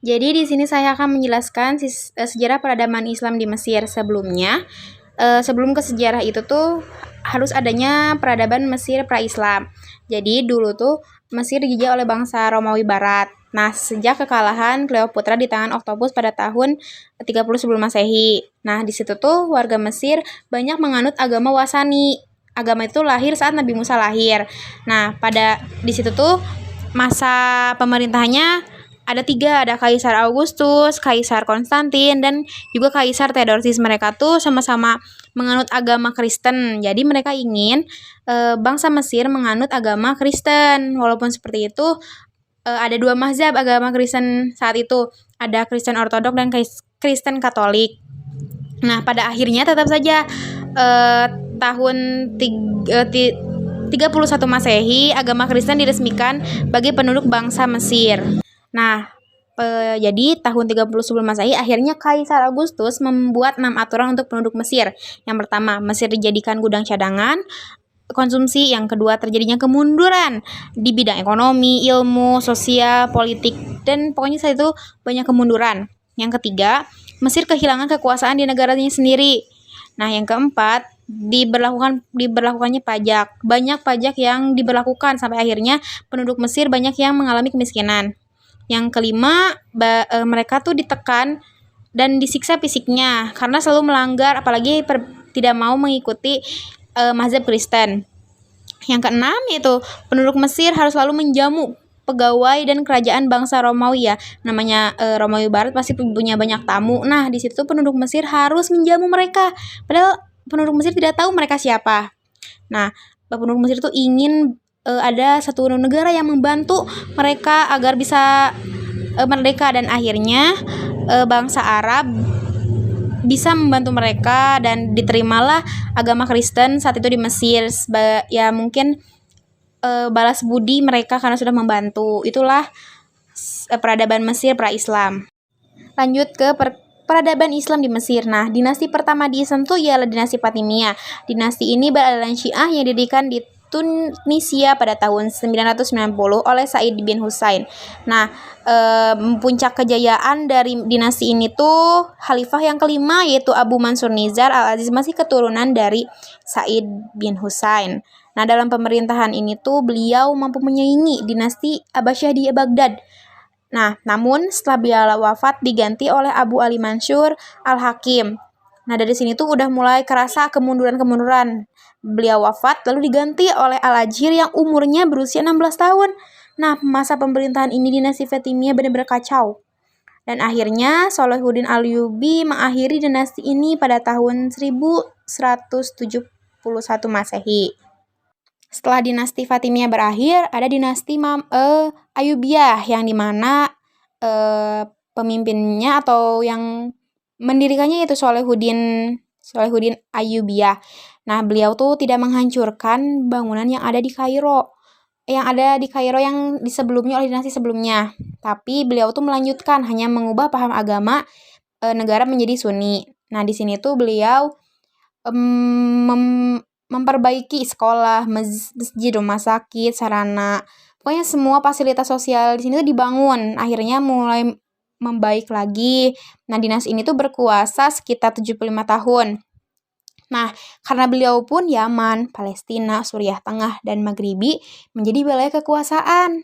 Jadi di sini saya akan menjelaskan sejarah peradaban Islam di Mesir sebelumnya. Sebelum ke sejarah itu tuh harus adanya peradaban Mesir pra-Islam. Jadi dulu tuh Mesir dijajah oleh bangsa Romawi Barat. Nah, sejak kekalahan Cleopatra di tangan Octopus pada tahun 30 sebelum Masehi. Nah, di situ tuh warga Mesir banyak menganut agama Wasani. Agama itu lahir saat Nabi Musa lahir. Nah, pada di situ tuh masa pemerintahannya ada 3, ada Kaisar Augustus, Kaisar Konstantin, dan juga Kaisar Theodosius. Mereka tuh sama-sama menganut agama Kristen. Jadi mereka ingin bangsa Mesir menganut agama Kristen. Walaupun seperti itu, ada 2 mazhab agama Kristen saat itu. Ada Kristen Ortodok dan Kristen Katolik. Nah, pada akhirnya tetap saja tahun 31 Masehi, agama Kristen diresmikan bagi penduduk bangsa Mesir. Nah, jadi tahun 30 sebelum Masehi akhirnya Kaisar Augustus membuat 6 aturan untuk penduduk Mesir. Yang pertama, Mesir dijadikan gudang cadangan konsumsi. Yang kedua, terjadinya kemunduran di bidang ekonomi, ilmu, sosial, politik, dan pokoknya saat itu banyak kemunduran. Yang ketiga, Mesir kehilangan kekuasaan di negaranya sendiri. Nah, yang keempat, diberlakukannya pajak. Banyak pajak yang diberlakukan sampai akhirnya penduduk Mesir banyak yang mengalami kemiskinan. Yang kelima, mereka tuh ditekan dan disiksa fisiknya karena selalu melanggar, apalagi tidak mau mengikuti mazhab Kristen. Yang keenam, yaitu penduduk Mesir harus selalu menjamu pegawai dan kerajaan bangsa Romawi ya. Namanya Romawi Barat pasti punya banyak tamu. Nah, di situ penduduk Mesir harus menjamu mereka. Padahal penduduk Mesir tidak tahu mereka siapa. Nah, penduduk Mesir itu ingin ada satu negara yang membantu mereka agar bisa merdeka, dan akhirnya bangsa Arab bisa membantu mereka dan diterimalah agama Kristen saat itu di Mesir. Ya mungkin balas budi mereka karena sudah membantu. Itulah peradaban Mesir pra-Islam. Lanjut ke peradaban Islam di Mesir. Nah, dinasti pertama di Islam itu ialah dinasti Fatimiyah. Dinasti ini beraliran Syiah yang didirikan di Tunisia pada tahun 990 oleh Said bin Husain. Nah, puncak kejayaan dari dinasti ini tuh khalifah yang kelima, yaitu Abu Mansur Nizar al-Aziz, masih keturunan dari Said bin Husain. Nah, dalam pemerintahan ini tuh beliau mampu menyaingi dinasti Abbasiyah di Baghdad. Nah, namun setelah beliau wafat diganti oleh Abu Ali Mansur al-Hakim. Nah, dari sini tuh udah mulai kerasa kemunduran. Beliau wafat lalu diganti oleh Al-Ajir yang umurnya berusia 16 tahun. Nah, masa pemerintahan ini dinasti Fatimiyah benar-benar kacau. Dan akhirnya Salahuddin Ayyubi mengakhiri dinasti ini pada tahun 1171 Masehi. Setelah dinasti Fatimiyah berakhir, ada dinasti Ayyubiyah yang dimana pemimpinnya atau yang mendirikannya yaitu Salahuddin Ayyubiyah. Nah, beliau tuh tidak menghancurkan bangunan yang ada di Kairo. Yang di sebelumnya oleh dinasti sebelumnya. Tapi beliau tuh melanjutkan, hanya mengubah paham agama negara menjadi Sunni. Nah, di sini tuh beliau memperbaiki sekolah, masjid, rumah sakit, sarana. Pokoknya semua fasilitas sosial di sini tuh dibangun. Akhirnya mulai membaik lagi. Nah, dinasti ini tuh berkuasa sekitar 75 tahun. Nah, karena beliau pun Yaman, Palestina, Suriah Tengah, dan Maghribi menjadi wilayah kekuasaan.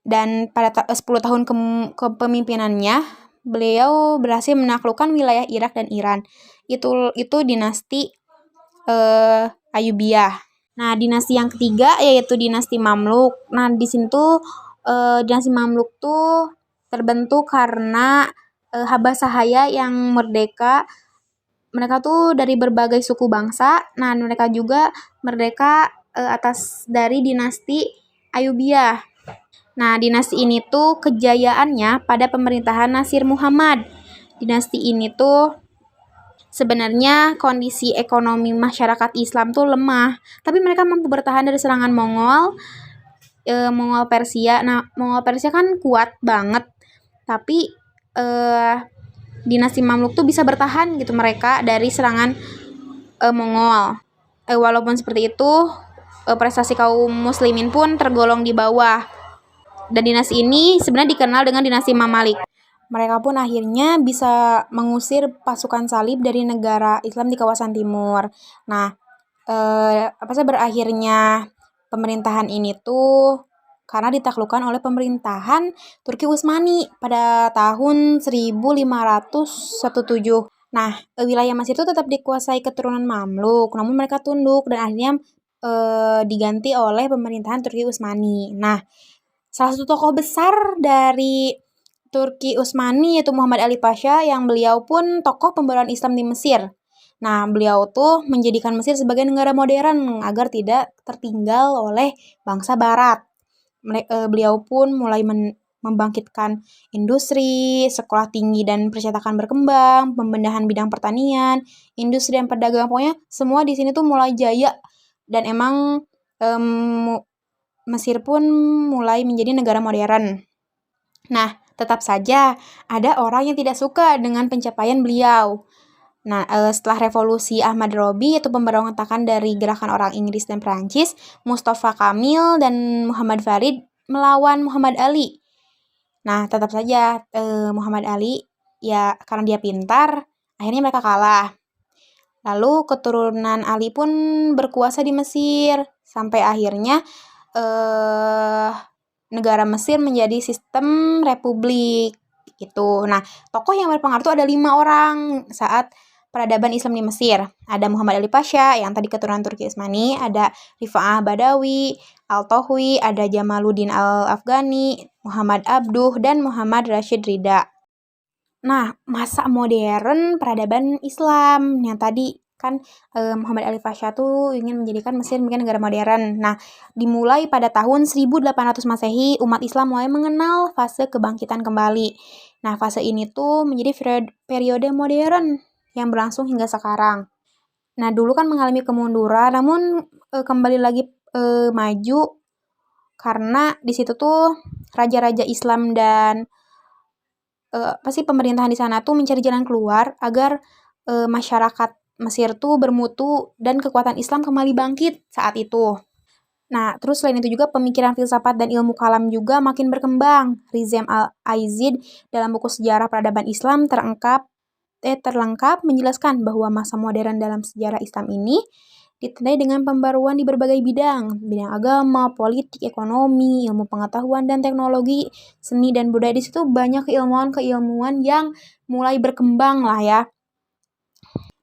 Dan pada 10 tahun kepemimpinannya, beliau berhasil menaklukkan wilayah Irak dan Iran. Itu dinasti Ayyubiyah. Nah, dinasti yang ketiga yaitu dinasti Mamluk. Nah, di sini tuh dinasti Mamluk tuh terbentuk karena Habasahaya yang merdeka. Mereka tuh dari berbagai suku bangsa. Nah, mereka juga merdeka atas dari dinasti Ayyubiyah. Nah, dinasti ini tuh kejayaannya pada pemerintahan Nasir Muhammad. Dinasti ini tuh sebenarnya kondisi ekonomi masyarakat Islam tuh lemah, tapi mereka mampu bertahan dari serangan Mongol Persia. Nah, Mongol Persia kan kuat banget, tapi dinasti Mamluk tuh bisa bertahan gitu mereka dari serangan Mongol. Walaupun seperti itu, prestasi kaum muslimin pun tergolong di bawah. Dan dinasti ini sebenarnya dikenal dengan dinasti Mamalik. Mereka pun akhirnya bisa mengusir pasukan salib dari negara Islam di kawasan timur. Nah, berakhirnya pemerintahan ini tuh karena ditaklukkan oleh pemerintahan Turki Utsmani pada tahun 1517. Nah, wilayah Mesir itu tetap dikuasai keturunan Mamluk, namun mereka tunduk dan akhirnya diganti oleh pemerintahan Turki Utsmani. Nah, salah satu tokoh besar dari Turki Utsmani yaitu Muhammad Ali Pasha yang beliau pun tokoh pemberontak Islam di Mesir. Nah, beliau tuh menjadikan Mesir sebagai negara modern agar tidak tertinggal oleh bangsa Barat. Beliau pun mulai membangkitkan industri, sekolah tinggi dan percetakan berkembang, pembenahan bidang pertanian, industri dan perdagangan, pokoknya semua di sini tuh mulai jaya dan emang Mesir pun mulai menjadi negara modern. Nah, tetap saja ada orang yang tidak suka dengan pencapaian beliau. Nah, setelah revolusi Ahmad Robi, yaitu pemberontakan dari gerakan orang Inggris dan Prancis, Mustafa Kamil dan Muhammad Farid melawan Muhammad Ali. Nah, tetap saja Muhammad Ali, ya karena dia pintar, akhirnya mereka kalah. Lalu keturunan Ali pun berkuasa di Mesir, sampai akhirnya negara Mesir menjadi sistem republik gitu. Nah, tokoh yang berpengaruh itu ada 5 orang saat peradaban Islam di Mesir. Ada Muhammad Ali Pasha yang tadi keturunan Turki Utsmani, ada Rifa'ah Badawi, Al-Tohwi, ada Jamaluddin Al-Afghani, Muhammad Abduh, dan Muhammad Rashid Ridha. Nah, masa modern peradaban Islam yang tadi kan Muhammad Ali Pasha tuh ingin menjadikan Mesir menjadi negara modern. Nah, dimulai pada tahun 1800 Masehi, umat Islam mulai mengenal fase kebangkitan kembali. Nah, fase ini tuh menjadi periode modern yang berlangsung hingga sekarang. Nah, dulu kan mengalami kemunduran, namun kembali lagi maju karena di situ tuh raja-raja Islam dan pemerintahan di sana tuh mencari jalan keluar agar masyarakat Mesir tuh bermutu dan kekuatan Islam kembali bangkit saat itu. Nah, terus selain itu juga pemikiran filsafat dan ilmu kalam juga makin berkembang. Rizam Al-Aizid dalam buku Sejarah Peradaban Islam terlengkap menjelaskan bahwa masa modern dalam sejarah Islam ini ditandai dengan pembaruan di berbagai bidang agama, politik, ekonomi, ilmu pengetahuan dan teknologi, seni dan budaya. Di situ banyak keilmuan yang mulai berkembang lah ya.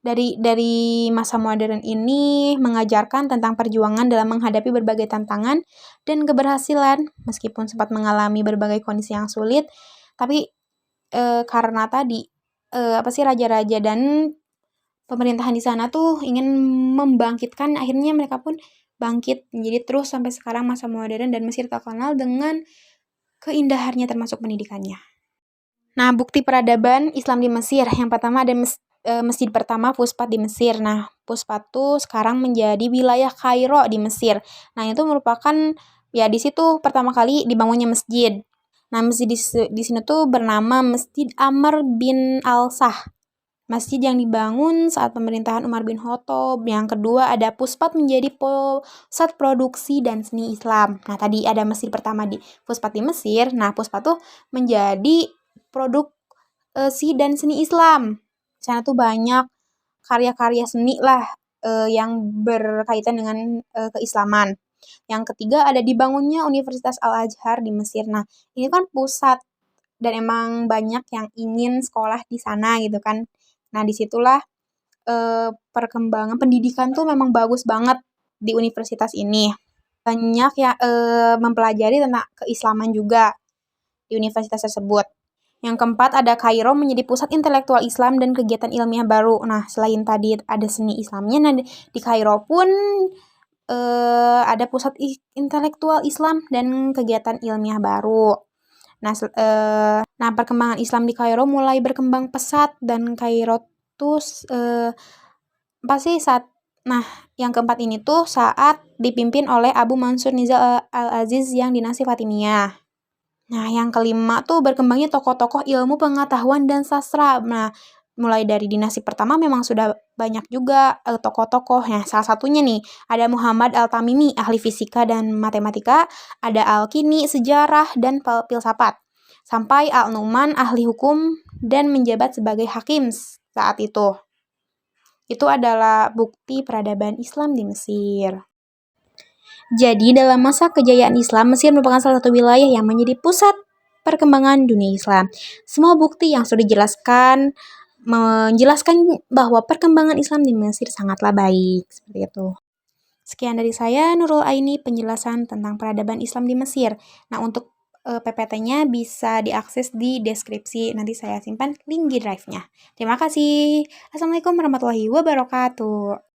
Dari masa modern ini mengajarkan tentang perjuangan dalam menghadapi berbagai tantangan dan keberhasilan meskipun sempat mengalami berbagai kondisi yang sulit, tapi karena tadi raja-raja dan pemerintahan di sana tuh ingin membangkitkan, akhirnya mereka pun bangkit menjadi terus sampai sekarang masa modern dan Mesir terkenal dengan keindahannya termasuk pendidikannya. Nah, bukti peradaban Islam di Mesir. Yang pertama ada masjid pertama Fustat di Mesir. Nah, Fustat tuh sekarang menjadi wilayah Kairo di Mesir. Nah, itu merupakan ya di situ pertama kali dibangunnya masjid. Nah, masjid di sini tuh bernama Masjid Amr bin Al-Sah. Masjid yang dibangun saat pemerintahan Umar bin Khattab. Yang kedua ada Fustat menjadi pusat produksi dan seni Islam. Nah, tadi ada masjid pertama di Fustat di Mesir. Nah, Fustat tuh menjadi produksi dan seni Islam. Di sana tuh banyak karya-karya seni lah yang berkaitan dengan keislaman. Yang ketiga ada dibangunnya Universitas Al-Azhar di Mesir. Nah, ini kan pusat dan emang banyak yang ingin sekolah di sana gitu kan. Nah, disitulah perkembangan pendidikan tuh memang bagus banget di universitas ini. Banyak yang mempelajari tentang keislaman juga di universitas tersebut. Yang keempat ada Kairo menjadi pusat intelektual Islam dan kegiatan ilmiah baru. Nah, selain tadi ada seni Islamnya, nah di Kairo pun ada pusat intelektual Islam dan kegiatan ilmiah baru. Nah, perkembangan Islam di Kairo mulai berkembang pesat dan Kairo tuh yang keempat ini tuh saat dipimpin oleh Abu Mansur Nizam Al-Aziz yang dinasti Fatimiyah. Nah, yang kelima tuh berkembangnya tokoh-tokoh ilmu pengetahuan dan sastra. Nah, mulai dari dinasti pertama memang sudah banyak juga tokoh-tokoh. Nah, salah satunya nih, ada Muhammad Al-Tamimi, ahli fisika dan matematika. Ada Al-Kini, sejarah dan filsafat. sampai Al-Nu'man ahli hukum dan menjabat sebagai hakim saat itu. Itu adalah bukti peradaban Islam di Mesir. Jadi dalam masa kejayaan Islam, Mesir merupakan salah satu wilayah yang menjadi pusat perkembangan dunia Islam. Semua bukti yang sudah dijelaskan menjelaskan bahwa perkembangan Islam di Mesir sangatlah baik. Seperti itu. Sekian dari saya, Nurul Aini, penjelasan tentang peradaban Islam di Mesir. Nah, untuk PPT-nya bisa diakses di deskripsi. Nanti saya simpan link di drive-nya. Terima kasih. Assalamualaikum warahmatullahi wabarakatuh.